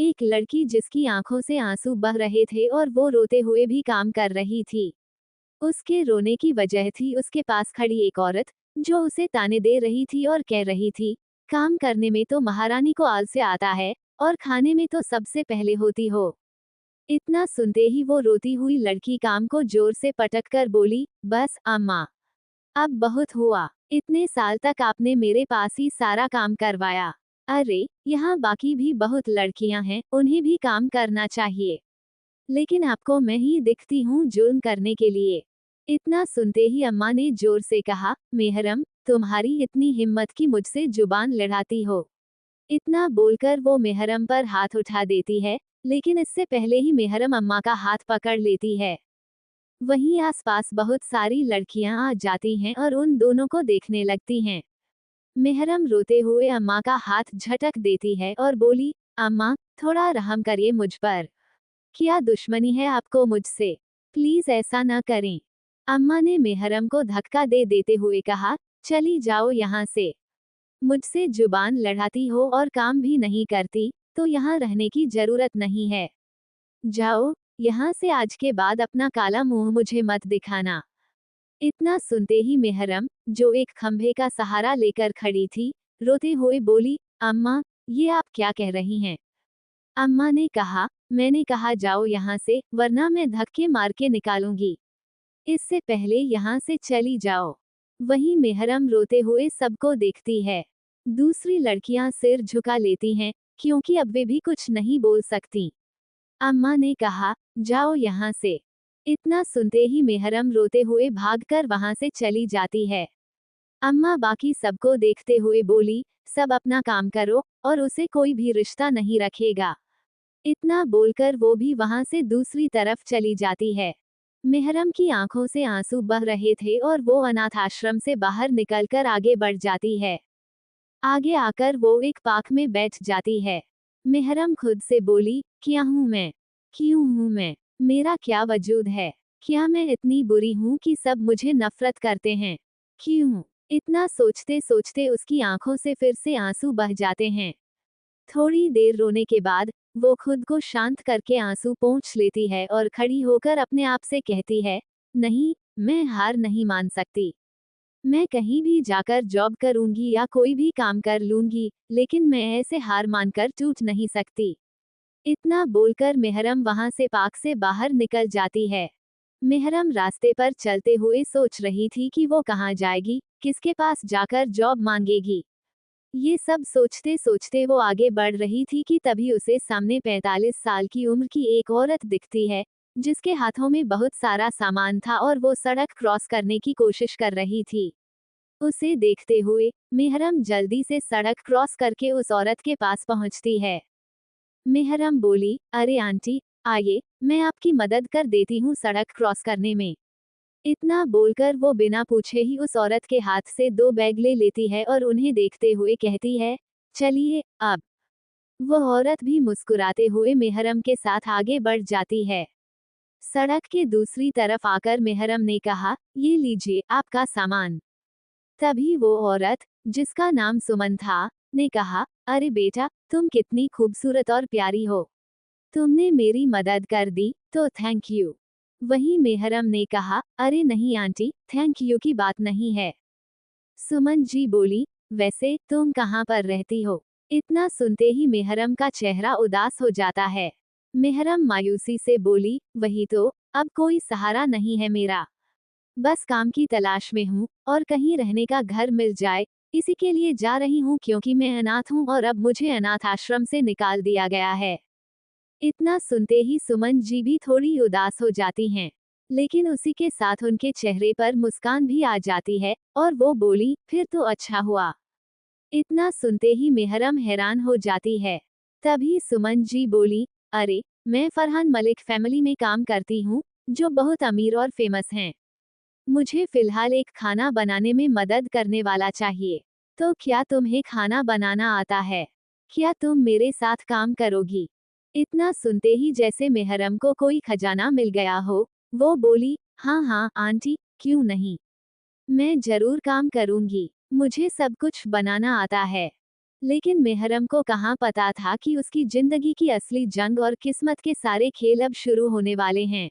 एक लड़की जिसकी आंखों से आंसू बह रहे थे और वो रोते हुए भी काम कर रही थी। उसके रोने की वजह थी उसके पास खड़ी एक औरत, जो उसे ताने दे रही थी और कह रही थी, काम करने में तो महारानी को आलस्य आता है, और खाने में तो सबसे पहले होती हो। इतना सुनते ही वो रोती हुई लड़की काम को जोर से पटक कर बोली, बस अम्मा, अब बहुत हुआ। इतने साल तक आपने मेरे पास ही सारा काम करवाया। अरे, यहाँ बाकी भी बहुत लड़कियां हैं, उन्हें भी काम करना चाहिए। लेकिन आपको मैं ही दिखती हूँ जुल्म करने के लिए। इतना सुनते ही अम्मा ने जोर से कहा, मेहरम, तुम्हारी इतनी हिम्मत की मुझसे जुबान लड़ाती हो। इतना बोलकर वो मेहरम पर हाथ उठा देती है, लेकिन इससे पहले ही मेहरम अम्मा का हाथ पकड़ लेती है। वहीं आसपास बहुत सारी लड़कियां आ जाती हैं और उन दोनों को देखने लगती हैं। मेहरम रोते हुए अम्मा का हाथ झटक देती है और बोली, अम्मा, थोड़ा रहम करिए मुझ पर। क्या दुश्मनी है आपको मुझसे? प्लीज ऐसा न करें। अम्मा ने मेहरम को धक्का दे देते हुए कहा, चली जाओ यहाँ से। मुझसे जुबान लड़ाती हो और काम भी नहीं करती, तो यहाँ रहने की जरूरत नहीं है। जाओ, यहाँ से आज के बाद अपना काला मुंह मुझे मत दिखाना। इतना सुनते ही मेहरम, जो एक खंभे का सहारा लेकर खड़ी थी, रोते हुए बोली, अम्मा, ये आप क्या कह रही हैं? अम्मा ने कहा, मैंने कहा जाओ यहाँ से, वरना मैं धक्के मार के निकालूंगी। इससे पहले यहाँ से चली जाओ। वहीं मेहरम रोते हुए सबको देखती है। दूसरी लड़कियां सिर झुका लेती हैं, क्योंकि अब वे भी कुछ नहीं बोल सकती। अम्मा ने कहा, जाओ यहाँ से। इतना सुनते ही मेहरम रोते हुए भागकर वहां से चली जाती है। अम्मा बाकी सबको देखते हुए बोली, सब अपना काम करो, और उसे कोई भी रिश्ता नहीं रखेगा। इतना बोलकर वो भी वहां से दूसरी तरफ चली जाती है। मेहरम की आंखों से आंसू बह रहे थे और वो अनाथ आश्रम से बाहर निकलकर आगे बढ़ जाती है। आगे आकर वो एक पार्क में बैठ जाती है। मेहरम खुद से बोली, क्या हूँ मैं? क्यों हूँ मैं? मेरा क्या वजूद है? क्या मैं इतनी बुरी हूँ कि सब मुझे नफरत करते हैं? क्यों? इतना सोचते सोचते उसकी आंखों से फिर से आंसू बह जाते हैं। थोड़ी देर रोने के बाद वो खुद को शांत करके आंसू पोंछ लेती है और खड़ी होकर अपने आप से कहती है, नहीं, मैं हार नहीं मान सकती। मैं कहीं भी जाकर जॉब करूंगी या कोई भी काम कर लूंगी, लेकिन मैं ऐसे हार मानकर टूट नहीं सकती। इतना बोलकर मेहरम वहां से पार्क से बाहर निकल जाती है। मेहरम रास्ते पर चलते हुए सोच रही थी कि वो कहाँ जाएगी, किसके पास जाकर जॉब मांगेगी। ये सब सोचते सोचते वो आगे बढ़ रही थी कि तभी उसे सामने 45 साल की उम्र की एक औरत दिखती है, जिसके हाथों में बहुत सारा सामान था और वो सड़क क्रॉस करने की कोशिश कर रही थी। उसे देखते हुए मेहरम जल्दी से सड़क क्रॉस करके उस औरत के पास पहुंचती है। मेहरम बोली, अरे आंटी, आइए, मैं आपकी मदद कर देती हूँ सड़क क्रॉस करने में। इतना बोलकर वो बिना पूछे ही उस औरत के हाथ से 2 बैग ले लेती है और उन्हें देखते हुए कहती है, चलिए अब। वो औरत भी मुस्कुराते हुए मेहरम के साथ आगे बढ़ जाती है। सड़क के दूसरी तरफ आकर मेहरम ने कहा, ये लीजिए आपका सामान। तभी वो औरत, जिसका नाम सुमन था, ने कहा, अरे बेटा, तुम कितनी खूबसूरत और प्यारी हो। तुमने मेरी मदद कर दी, तो थैंक यू। वहीं मेहरम ने कहा, अरे नहीं आंटी, थैंक यू की बात नहीं है। सुमन जी बोली, वैसे तुम कहाँ पर रहती हो? इतना सुनते ही मेहरम का चेहरा उदास हो जाता है। मेहरम मायूसी से बोली, वही तो, अब कोई सहारा नहीं है मेरा। बस काम की तलाश में हूँ, और कहीं रहने का घर मिल जाए, इसी के लिए जा रही हूँ क्योंकि मैं अनाथ हूँ और अब मुझे अनाथ आश्रम से निकाल दिया गया है। इतना सुनते ही सुमन जी भी थोड़ी उदास हो जाती हैं। लेकिन उसी के साथ उनके चेहरे पर मुस्कान भी आ जाती है, और वो बोली, फिर तो अच्छा हुआ। इतना सुनते ही मेहरम हैरान हो जाती है। तभी सुमन जी बोली, अरे, मैं फरहान मलिक फैमिली में काम करती हूँ, जो बहुत अमीर और फेमस हैं। मुझे फिलहाल एक खाना बनाने में मदद करने वाला चाहिए। तो क्या तुम्हें खाना बनाना आता है? क्या तुम मेरे साथ काम करोगी? इतना सुनते ही जैसे मेहरम को कोई खजाना मिल गया हो, वो बोली, हाँ हाँ आंटी, क्यों नहीं। मैं जरूर काम करूंगी। मुझे सब कुछ बनाना आता है। लेकिन मेहरम को कहाँ पता था कि उसकी जिंदगी की असली जंग और किस्मत के सारे खेल अब शुरू होने वाले हैं।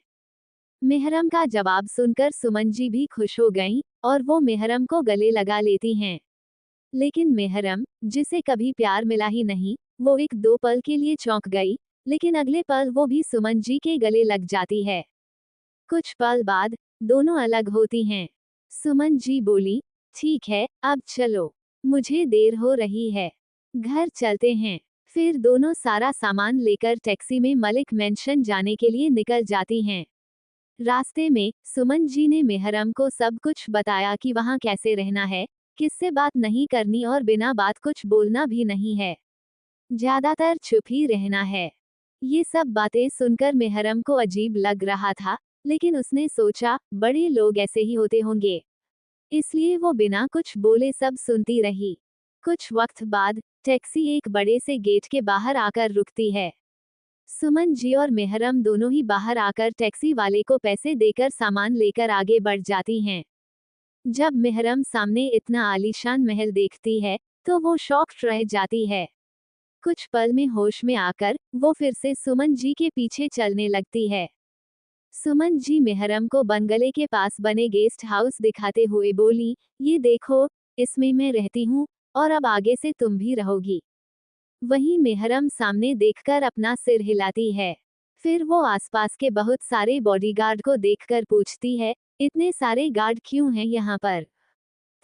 मेहरम का जवाब सुनकर सुमन जी भी खुश हो गईं और वो मेहरम को गले लगा लेती हैं। लेकिन मेहरम, जिसे कभी प्यार मिला ही नहीं, वो एक दो पल के लिए चौंक गई, लेकिन अगले पल वो भी सुमन जी के गले लग जाती है। कुछ पल बाद दोनों अलग होती हैं। सुमन जी बोली, ठीक है, अब चलो, मुझे देर हो रही है, घर चलते हैं। फिर दोनों सारा सामान लेकर टैक्सी में मलिक मेंशन जाने के लिए निकल जाती हैं। रास्ते में सुमन जी ने मेहरम को सब कुछ बताया कि वहाँ कैसे रहना है, किससे बात नहीं करनी और बिना बात कुछ बोलना भी नहीं है, ज्यादातर चुप ही रहना है। ये सब बातें सुनकर मेहरम को अजीब लग रहा था, लेकिन उसने सोचा बड़े लोग ऐसे ही होते होंगे, इसलिए वो बिना कुछ बोले सब सुनती रही। कुछ वक्त बाद टैक्सी एक बड़े से गेट के बाहर आकर रुकती है। सुमन जी और मेहरम दोनों ही बाहर आकर टैक्सी वाले को पैसे देकर सामान लेकर आगे बढ़ जाती हैं। जब मेहरम सामने इतना आलीशान महल देखती है, तो वो शॉक्ड रह जाती है। कुछ पल में होश में आकर वो फिर से सुमन जी के पीछे चलने लगती है। सुमन जी मेहरम को बंगले के पास बने गेस्ट हाउस दिखाते हुए बोली, ये देखो, इसमें मैं रहती हूँ, और अब आगे से तुम भी रहोगी। वहीं मेहरम सामने देखकर अपना सिर हिलाती है। फिर वो आसपास के बहुत सारे बॉडीगार्ड को देखकर पूछती है, इतने सारे गार्ड क्यों हैं यहाँ पर?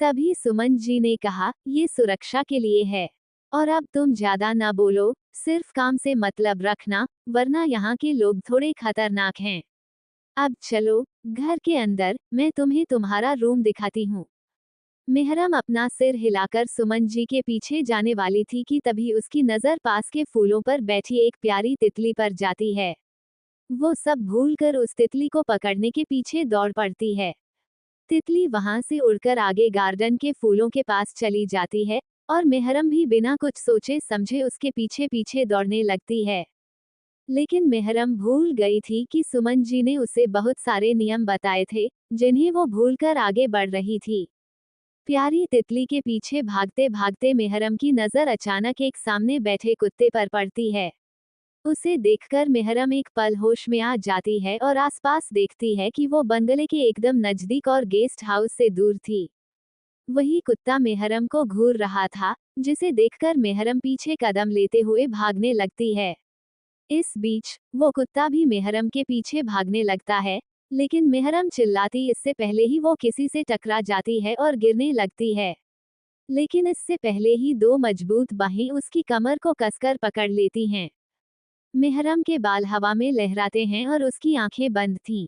तभी सुमन जी ने कहा, ये सुरक्षा के लिए है। और अब तुम ज्यादा ना बोलो, सिर्फ काम से मतलब रखना, वरना यहाँ के लोग थोड़े खतरनाक हैं। अब चलो, घर के अंदर, मैं तुम्हें तुम्हारा रूम दिखाती हूँ। मेहरम अपना सिर हिलाकर सुमन जी के पीछे जाने वाली थी कि तभी उसकी नजर पास के फूलों पर बैठी एक प्यारी तितली पर जाती है। वो सब भूलकर उस तितली को पकड़ने के पीछे दौड़ पड़ती है। तितली वहां से उड़कर आगे गार्डन के फूलों के पास चली जाती है, और मेहरम भी बिना कुछ सोचे समझे उसके पीछे पीछे दौड़ने लगती है। लेकिन मेहरम भूल गई थी कि सुमन जी ने उसे बहुत सारे नियम बताए थे, जिन्हें वो भूलकर आगे बढ़ रही थी। प्यारी तितली के पीछे भागते भागते मेहरम की नजर अचानक एक सामने बैठे कुत्ते पर पड़ती है। उसे देखकर मेहरम एक पल होश में आ जाती है और आसपास देखती है कि वो बंगले के एकदम नजदीक और गेस्ट हाउस से दूर थी। वही कुत्ता मेहरम को घूर रहा था, जिसे देखकर मेहरम पीछे कदम लेते हुए भागने लगती है। इस बीच वो कुत्ता भी मेहरम के पीछे भागने लगता है, लेकिन मेहरम चिल्लाती इससे पहले ही वो किसी से टकरा जाती है और गिरने लगती है। लेकिन इससे पहले ही दो मजबूत बाहें उसकी कमर को कसकर पकड़ लेती हैं। मेहरम के बाल हवा में लहराते हैं और उसकी आंखें बंद थीं।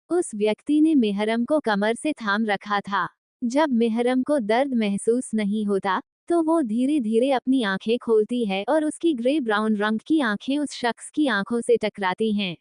उस व्यक्ति ने मेहरम को कमर से थाम रखा था। जब मेहरम को दर्द महसूस नहीं होता, तो वो धीरे धीरे अपनी आंखें खोलती है और उसकी ग्रे ब्राउन रंग की आंखें उस शख्स की आंखों से टकराती हैं।